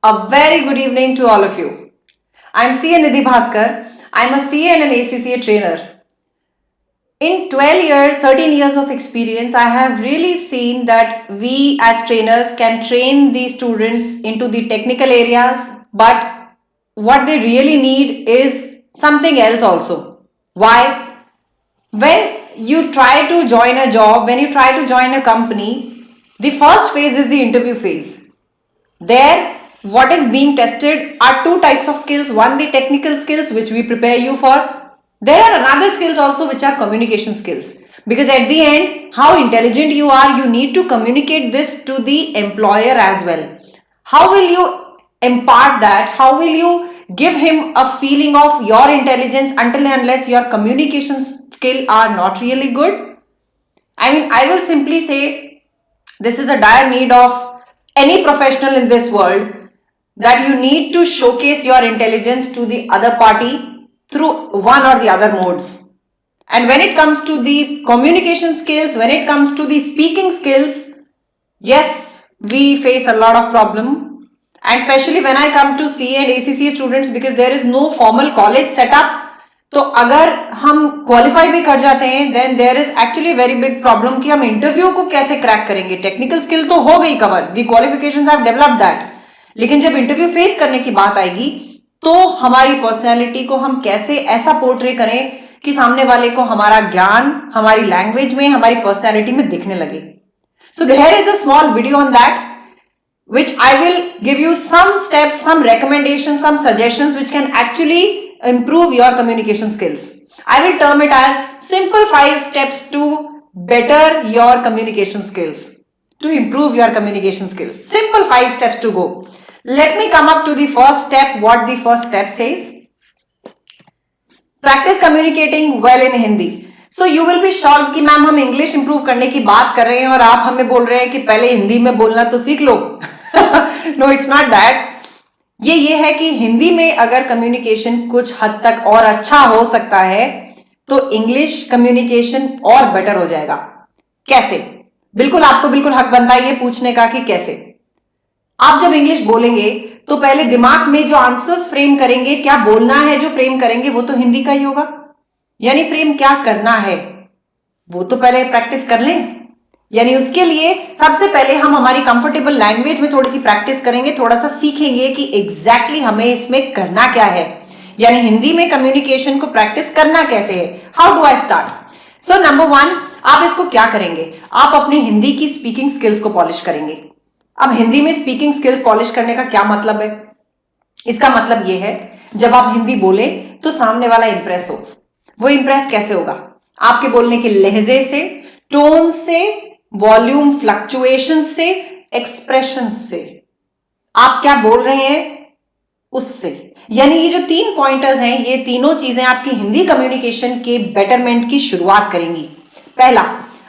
A very good evening to all of you. I'm CA Nidhi Bhaskar. I'm a CA and an ACCA trainer. In 12 years, 13 years of experience, I have really seen that we as trainers can train the students into the technical areas, but what they really need is something else also. Why? When you try to join a job, when you try to join a company, the first phase is the interview phase. There, what is being tested are two types of skills. One, the technical skills, which we prepare you for. There are another skills also, which are communication skills. Because at the end, how intelligent you are, you need to communicate this to the employer as well. How will you impart that? How will you give him a feeling of your intelligence until and unless your communication skill are not really good? I will simply say this is a dire need of any professional in this world, that you need to showcase your intelligence to the other party through one or the other modes. And when it comes to the communication skills, when it comes to the speaking skills, yes, we face a lot of problem. And especially when I come to CA and ACCA students, because there is no formal college setup, तो अगर हम qualify भी कर जाते हैं then there is actually very big problem कि हम interview को कैसे क्रैक करेंगे. टेक्निकल स्किल तो हो गई cover, the qualifications have developed that, लेकिन जब इंटरव्यू फेस करने की बात आएगी तो हमारी पर्सनैलिटी को हम कैसे ऐसा पोर्ट्रे करें कि सामने वाले को हमारा ज्ञान हमारी लैंग्वेज में, हमारी पर्सनैलिटी में दिखने लगे. So here is a small video on that, which I will give you some steps, some recommendations, some suggestions which can actually improve your communication skills. I will term it as simple 5 steps to better your communication skills, to improve your communication skills. Simple 5 steps to go. Let me come up to the first step. What the first step says? Practice communicating well in Hindi. So you will be shocked कि ma'am हम English improve करने की बात कर रहे हैं और आप हमें बोल रहे हैं कि पहले हिंदी में बोलना तो सीख लो. No, it's not that. ये है कि हिंदी में अगर कम्युनिकेशन कुछ हद तक और अच्छा हो सकता है तो इंग्लिश कम्युनिकेशन और बेटर हो जाएगा. कैसे? बिल्कुल आपको बिल्कुल हक बनता है ये पूछने का कि कैसे. आप जब इंग्लिश बोलेंगे तो पहले दिमाग में जो आंसर्स फ्रेम करेंगे, क्या बोलना है जो फ्रेम करेंगे वो तो हिंदी का ही होगा. यानी फ्रेम क्या करना है वो तो पहले प्रैक्टिस कर लें. यानी उसके लिए सबसे पहले हम हमारी कंफर्टेबल लैंग्वेज में थोड़ी सी प्रैक्टिस करेंगे, थोड़ा सा सीखेंगे कि एग्जैक्टली हमें इसमें करना क्या है. यानी हिंदी में कम्युनिकेशन को प्रैक्टिस करना कैसे है. How do I start? So number 1, आप इसको क्या करेंगे, आप अपनी हिंदी की स्पीकिंग स्किल्स को पॉलिश करेंगे. अब हिंदी में स्पीकिंग स्किल्स पॉलिश करने का क्या मतलब है? इसका मतलब यह है जब आप हिंदी बोले तो सामने वाला इंप्रेस हो. वो इंप्रेस कैसे होगा? आपके बोलने के लहजे से, टोन से, वॉल्यूम फ्लक्चुएशन से, एक्सप्रेशन से, आप क्या बोल रहे हैं उससे. यानी ये जो 3 पॉइंटर्स हैं, ये तीनों चीजें आपकी हिंदी कम्युनिकेशन के बेटरमेंट की शुरुआत करेंगी. पहला,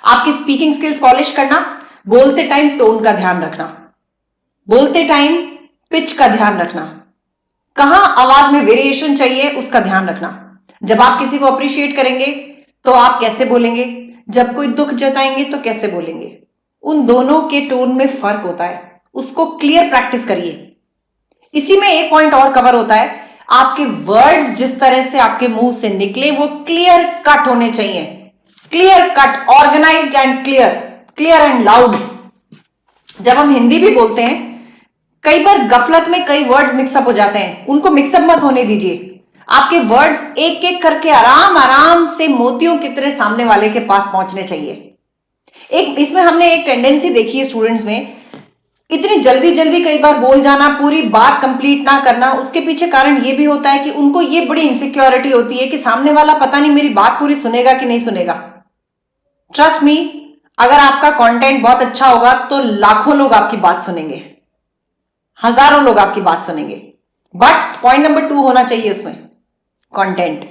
आपकी स्पीकिंग स्किल्स पॉलिश करना. बोलते टाइम टोन का ध्यान रखना, बोलते टाइम पिच का ध्यान रखना, कहां आवाज में वेरिएशन चाहिए उसका ध्यान रखना. जब आप किसी को अप्रिशिएट करेंगे तो आप कैसे बोलेंगे, जब कोई दुख जताएंगे तो कैसे बोलेंगे. उन दोनों के टोन में फर्क होता है, उसको क्लियर प्रैक्टिस करिए. इसी में एक पॉइंट और कवर होता है, आपके वर्ड्स जिस तरह से आपके मुंह से निकले वो क्लियर कट होने चाहिए. Clear cut, organised and clear, clear and loud. जब हम हिंदी भी बोलते हैं कई बार गफलत में कई वर्ड्स मिक्सअप हो जाते हैं, उनको मिक्सअप मत होने दीजिए. आपके वर्ड्स एक एक करके आराम आराम से मोतियों की तरह सामने वाले के पास पहुंचने चाहिए. एक इसमें हमने एक टेंडेंसी देखी है स्टूडेंट्स में, इतनी जल्दी जल्दी कई बार बोल जाना, पूरी बात कंप्लीट ना करना. उसके पीछे कारण यह भी होता है कि उनको ये बड़ी इनसिक्योरिटी होती है कि सामने वाला पता नहीं मेरी बात पूरी सुनेगा कि नहीं सुनेगा. ट्रस्ट मी, अगर आपका कंटेंट बहुत अच्छा होगा तो लाखों लोग आपकी बात सुनेंगे, हजारों लोग आपकी बात सुनेंगे. बट पॉइंट नंबर 2 होना चाहिए उसमें, content.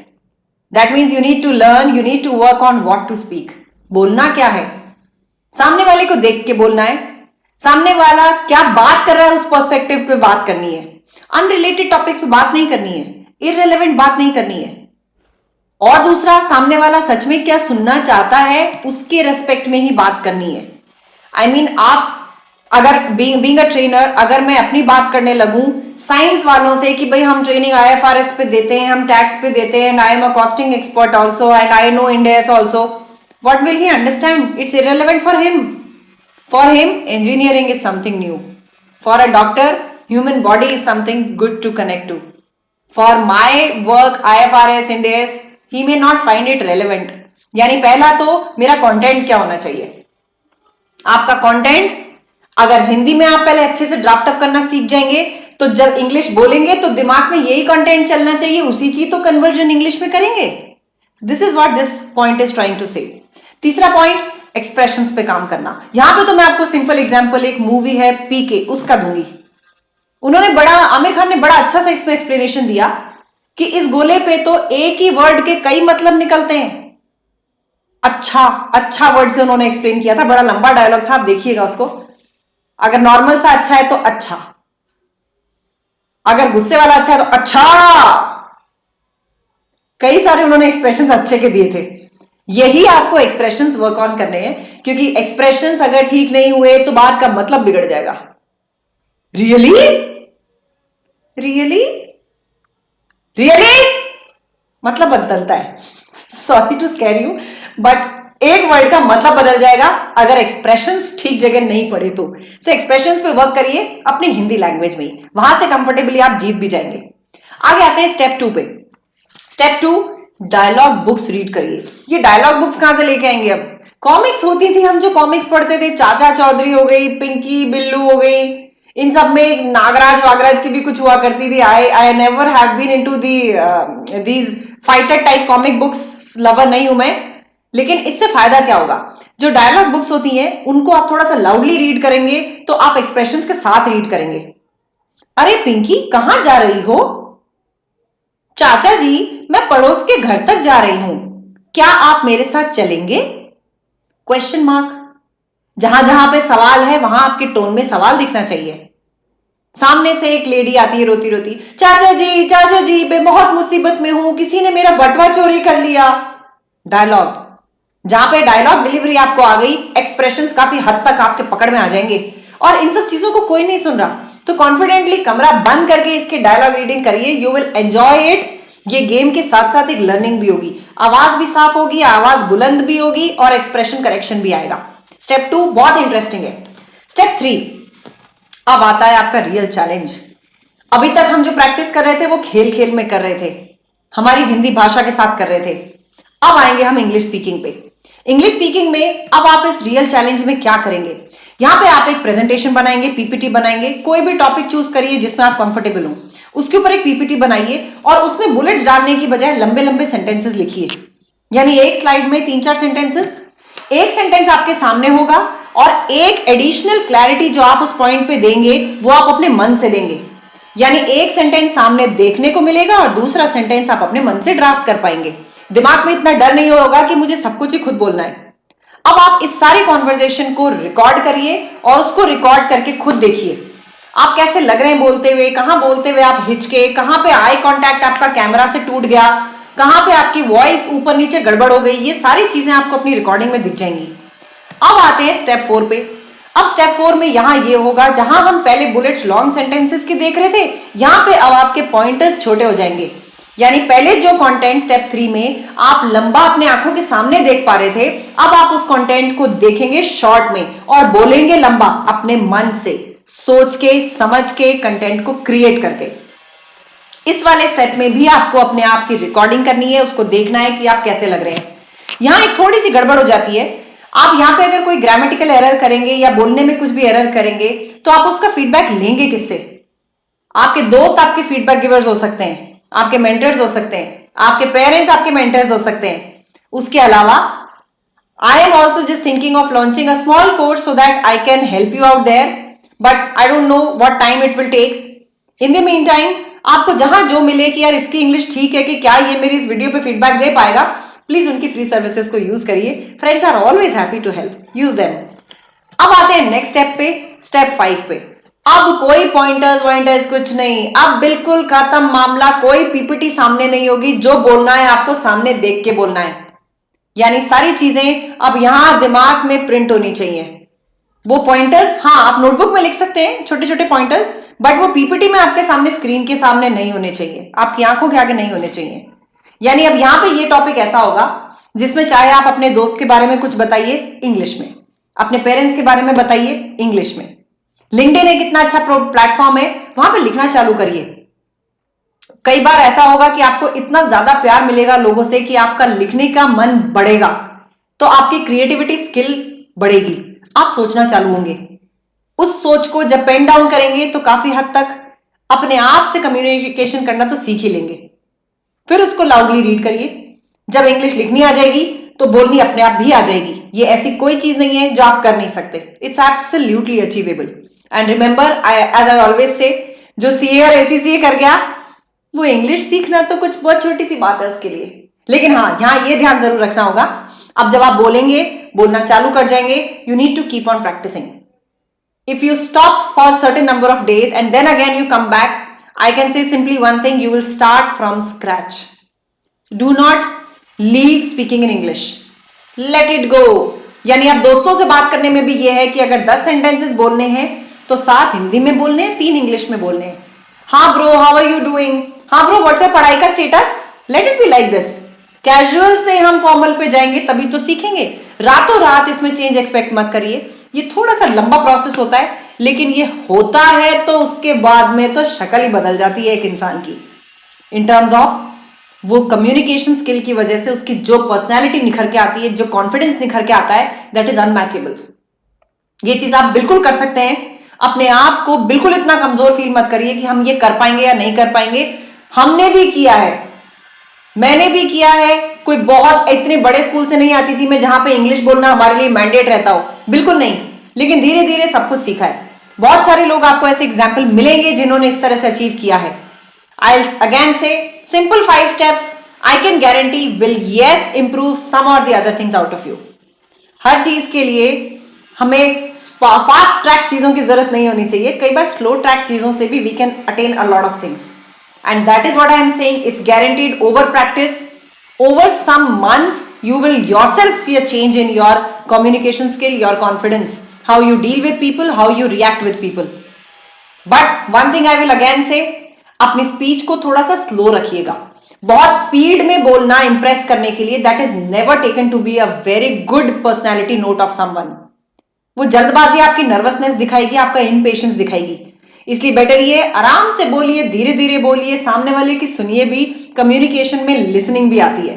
That means you need to learn, you need to work on what to speak. बोलना क्या है, सामने वाले को देख के बोलना है. सामने वाला क्या बात कर रहा है उस पर्सपेक्टिव पे बात करनी है. अनरिलेटेड टॉपिक्स पे बात नहीं करनी है, इररिलेवेंट बात नहीं करनी है. और दूसरा, सामने वाला सच में क्या सुनना चाहता है उसके रेस्पेक्ट में ही बात करनी है. आई मीन आप अगर बीइंग अ ट्रेनर, अगर मैं अपनी बात करने लगूं साइंस वालों से कि भाई हम ट्रेनिंग आईएफआरएस पे देते हैं, हम टैक्स पे देते हैं, and I am a costing expert also and I know end S also, what will he understand? It's irrelevant for him. For him, engineering is something new. For a doctor, human body is something good to connect to. For my work, IFRS, Ind AS, he may not find it relevant. यानी पहला तो मेरा content क्या होना चाहिए? आपका content अगर हिंदी में आप पहले अच्छे से ड्राफ्ट अप करना सीख जाएंगे तो जब इंग्लिश बोलेंगे तो दिमाग में यही कंटेंट चलना चाहिए, उसी की तो कन्वर्जन इंग्लिश में करेंगे. This is what this point is trying to say. तीसरा पॉइंट, एक्सप्रेशंस पे काम करना. यहां पे तो मैं आपको सिंपल एग्जांपल, एक मूवी है पीके, उसका दूंगी. उन्होंने आमिर खान ने बड़ा अच्छा सा इसमें एक्सप्लेनेशन दिया कि इस गोले पे तो एक ही वर्ड के कई मतलब निकलते हैं. अच्छा वर्ड से उन्होंने एक्सप्लेन किया था, बड़ा लंबा डायलॉग था, आप देखिएगा उसको. अगर नॉर्मल सा अच्छा है तो अच्छा, अगर गुस्से वाला अच्छा है तो अच्छा. कई सारे उन्होंने एक्सप्रेशंस अच्छे के दिए थे. यही आपको एक्सप्रेशंस वर्क ऑन करने हैं, क्योंकि एक्सप्रेशंस अगर ठीक नहीं हुए तो बात का मतलब बिगड़ जाएगा. रियली रियली रियली मतलब बदलता है. Sorry to scare you, but एक वर्ड का मतलब बदल जाएगा अगर एक्सप्रेशंस ठीक जगह नहीं पड़े तो. सो एक्सप्रेशंस पे वर्क करिए अपनी हिंदी लैंग्वेज में, वहां से कंफर्टेबली आप जीत भी जाएंगे. आगे आते हैं स्टेप 2 पे. स्टेप 2, डायलॉग बुक्स रीड करिए. ये डायलॉग बुक्स कहां से लेके आएंगे? अब कॉमिक्स होती थी, हम जो कॉमिक्स पढ़ते थे, चाचा चौधरी हो गई, पिंकी बिल्लू हो गई, इन सब में नागराज वागराज की भी कुछ हुआ करती थी. I never have been into these fighter type comic books, lover नहीं हूं मैं. लेकिन इससे फायदा क्या होगा? जो डायलॉग बुक्स होती हैं उनको आप थोड़ा सा लाउडली रीड करेंगे तो आप एक्सप्रेशंस के साथ रीड करेंगे. अरे पिंकी कहां जा रही हो? चाचा जी मैं पड़ोस के घर तक जा रही हूं, क्या आप मेरे साथ चलेंगे? Question mark. जहां जहां पे सवाल है वहां आपके टोन में सवाल दिखना चाहिए. सामने से एक लेडी आती है रोती रोती, चाचा जी मैं बहुत मुसीबत में हूं, किसी ने मेरा बटुआ चोरी कर लिया. डायलॉग. जहां पे डायलॉग डिलीवरी आपको आ गई, एक्सप्रेशंस काफी हद तक आपके पकड़ में आ जाएंगे. और इन सब चीजों को कोई नहीं सुन रहा तो कॉन्फिडेंटली कमरा बंद करके इसके डायलॉग रीडिंग करिए. You will enjoy it. ये गेम के साथ साथ एक लर्निंग भी होगी, आवाज भी साफ होगी, आवाज बुलंद भी होगी और एक्सप्रेशन करेक्शन भी आएगा. स्टेप 2 बहुत इंटरेस्टिंग है. स्टेप 3, अब आता है आपका रियल चैलेंज. अभी तक हम जो प्रैक्टिस कर रहे थे वो खेल खेल में कर रहे थे, हमारी हिंदी भाषा के साथ कर रहे थे. अब आएंगे हम इंग्लिश स्पीकिंग पे. इंग्लिश स्पीकिंग में अब आप इस रियल चैलेंज में क्या करेंगे? यहां पे आप एक प्रेजेंटेशन बनाएंगे, पीपीटी बनाएंगे. कोई भी टॉपिक चूज करिए जिसमें आप कंफर्टेबल हो, उसके ऊपर एक पीपीटी बनाइए और उसमें बुलेट्स डालने की बजाय लंबे लंबे सेंटेंसेस लिखिए. यानी एक स्लाइड में 3-4 सेंटेंसेस, एक सेंटेंस आपके सामने होगा और एक एडिशनल क्लैरिटी जो आप उस पॉइंट पे देंगे वो आप अपने मन से देंगे. यानी एक सेंटेंस सामने देखने को मिलेगा और दूसरा सेंटेंस आप अपने मन से ड्राफ्ट कर पाएंगे. दिमाग में इतना डर नहीं होगा कि मुझे सब कुछ ही खुद बोलना है. अब आप इस सारी कॉन्वर्जेशन को रिकॉर्ड करिए और उसको रिकॉर्ड करके खुद देखिए आप कैसे लग रहे हैं बोलते हुए, कहां बोलते हुए आप हिचके, कहां पे आई कांटेक्ट आपका कैमरा से टूट गया, कहां पे आपकी वॉइस ऊपर नीचे गड़बड़ हो गई. ये सारी चीजें आपको अपनी रिकॉर्डिंग में दिख जाएंगी. अब आते हैं स्टेप 4 पे. अब स्टेप 4 में यहां ये होगा, जहां हम पहले बुलेट्स लॉन्ग सेंटेंसेस की देख रहे थे, यहां पे अब आपके पॉइंटर्स छोटे हो जाएंगे. यानी पहले जो कंटेंट स्टेप 3 में आप लंबा अपने आंखों के सामने देख पा रहे थे, अब आप उस कंटेंट को देखेंगे शॉर्ट में और बोलेंगे लंबा अपने मन से, सोच के समझ के कंटेंट को क्रिएट करके. इस वाले स्टेप में भी आपको अपने आप की रिकॉर्डिंग करनी है, उसको देखना है कि आप कैसे लग रहे हैं. यहां एक थोड़ी सी गड़बड़ हो जाती है. आप यहां पे अगर कोई ग्रामेटिकल एरर करेंगे या बोलने में कुछ भी एरर करेंगे तो आप उसका फीडबैक लेंगे किससे? आपके दोस्त आपके फीडबैक गिवर्स हो सकते हैं, आपके मेंटर्स हो सकते हैं, आपके पेरेंट्स आपके मेंटर्स हो सकते हैं. उसके अलावा I am also just thinking of launching a small course so that I can help you out there, but I don't know what time it will take. In the meantime आपको जहां जो मिले कि यार इसकी English ठीक है कि क्या ये मेरी इस वीडियो पे फीडबैक दे पाएगा, प्लीज उनकी फ्री सर्विसेज को यूज करिए. Friends are always happy to help, use them. अब आते हैं नेक्स्ट स्टेप पे, स्टेप 5 पे. अब कोई पॉइंटर्स वॉइंटर्स कुछ नहीं, अब बिल्कुल खत्म मामला. कोई पीपीटी सामने नहीं होगी, जो बोलना है आपको सामने देख के बोलना है. यानी सारी चीजें अब यहां दिमाग में प्रिंट होनी चाहिए. वो पॉइंटर्स, हाँ आप नोटबुक में लिख सकते हैं छोटे छोटे पॉइंटर्स, बट वो पीपीटी में आपके सामने स्क्रीन के सामने नहीं होने चाहिए, आपकी आंखों के आगे नहीं होने चाहिए। यानी अब यहां पे ये टॉपिक ऐसा होगा जिसमें चाहे आप अपने दोस्त के बारे में कुछ बताइए इंग्लिश में, अपने पेरेंट्स के बारे में बताइए इंग्लिश में। लिंक्डइन एक इतना अच्छा प्लेटफॉर्म है, वहां पे लिखना चालू करिए। कई बार ऐसा होगा कि आपको इतना ज्यादा प्यार मिलेगा लोगों से कि आपका लिखने का मन बढ़ेगा, तो आपकी क्रिएटिविटी स्किल बढ़ेगी, आप सोचना चालू होंगे। उस सोच को जब पेन डाउन करेंगे तो काफी हद तक अपने आप से कम्युनिकेशन करना तो सीख ही लेंगे। फिर उसको लाउडली रीड करिए। जब इंग्लिश लिखनी आ जाएगी तो बोलनी अपने आप भी आ जाएगी। ये ऐसी कोई चीज नहीं है जो आप कर नहीं सकते, it's absolutely achievable. And remember, as I always say, जो सीए और एसीसीए कर गया वो इंग्लिश सीखना तो कुछ बहुत छोटी सी बात है उसके लिए। लेकिन हाँ, यहां ये ध्यान जरूर रखना होगा, अब जब आप बोलेंगे, बोलना चालू कर जाएंगे, you need to keep on practising. If you stop for certain number of days and then again you come back, I can say simply one thing, you will start from scratch. Do not leave speaking in English. Let it go. यानी अब दोस्तों से बात करने में भी ये है कि अगर 10 सेंटेंसेस बोलने हैं तो 7 हिंदी में बोलने हैं, 3 इंग्लिश में बोलने हैं। हाँ bro, how are you doing? हाँ ब्रो, व्हाट्स योर पढ़ाई का status? Let it be like this. Casual से हम फॉर्मल पे जाएंगे तभी तो सीखेंगे। रातों रात इसमें चेंज एक्सपेक्ट मत करिए, ये थोड़ा सा लंबा प्रोसेस होता है, लेकिन ये होता है तो उसके बाद में तो शक्ल ही बदल जाती है एक इंसान की, इन टर्म्स ऑफ वो कम्युनिकेशन स्किल की वजह से उसकी जो पर्सनैलिटी निखर के आती है, जो कॉन्फिडेंस निखर के आता है, दैट इज अनमैचेबल। ये चीज आप बिल्कुल कर सकते हैं। अपने आप को बिल्कुल इतना कमजोर फील मत करिए कि हम ये कर पाएंगे या नहीं कर पाएंगे। हमने भी किया है, मैंने भी किया है। कोई बहुत इतने बड़े स्कूल से नहीं आती थी मैं जहां पे इंग्लिश बोलना हमारे लिए मैंडेट रहता हो, बिल्कुल नहीं। लेकिन धीरे धीरे सब कुछ सीखा है। बहुत सारे लोग आपको ऐसे एग्जाम्पल मिलेंगे जिन्होंने इस तरह से अचीव किया है। I again say simple 5 steps I can guarantee will yes improve some और the other things out of you. हर चीज के लिए हमें फास्ट ट्रैक चीजों की जरूरत नहीं होनी चाहिए, कई बार स्लो ट्रैक चीजों से भी we can attain a lot of things. And that is what I am saying, it's guaranteed over practice. Over some months, you will yourself see a change in your communication skill, your confidence, how you deal with people, how you react with people. But one thing I will again say, अपनी speech को थोड़ा सा slow रखिएगा। बहुत speed में बोलना Impress करने के लिए, that is never taken to be a very good personality note of someone. वो जल्दबाजी आपकी नर्वसनेस दिखाएगी, आपका इम्पेशंस दिखाएगी। इसलिए बेटर ये आराम से बोलिए, धीरे धीरे बोलिए, सामने वाले की सुनिए भी, कम्युनिकेशन में लिसनिंग भी आती है।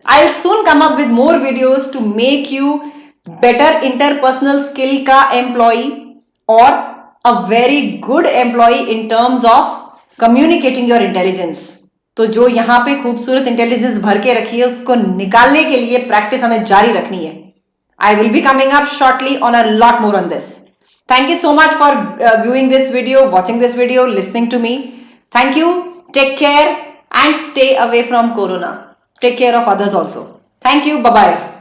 I will soon come up with more videos to make you better interpersonal skill का एम्प्लॉय और a very good employ in terms of communicating your intelligence. तो जो यहां पे खूबसूरत इंटेलिजेंस भर के रखी है उसको निकालने के लिए प्रैक्टिस हमें जारी रखनी है। I will be coming up shortly on a lot more on this. Thank you so much for viewing this video, watching this video, listening to me. Thank you. Take care and stay away from Corona. Take care of others also. Thank you. Bye-bye.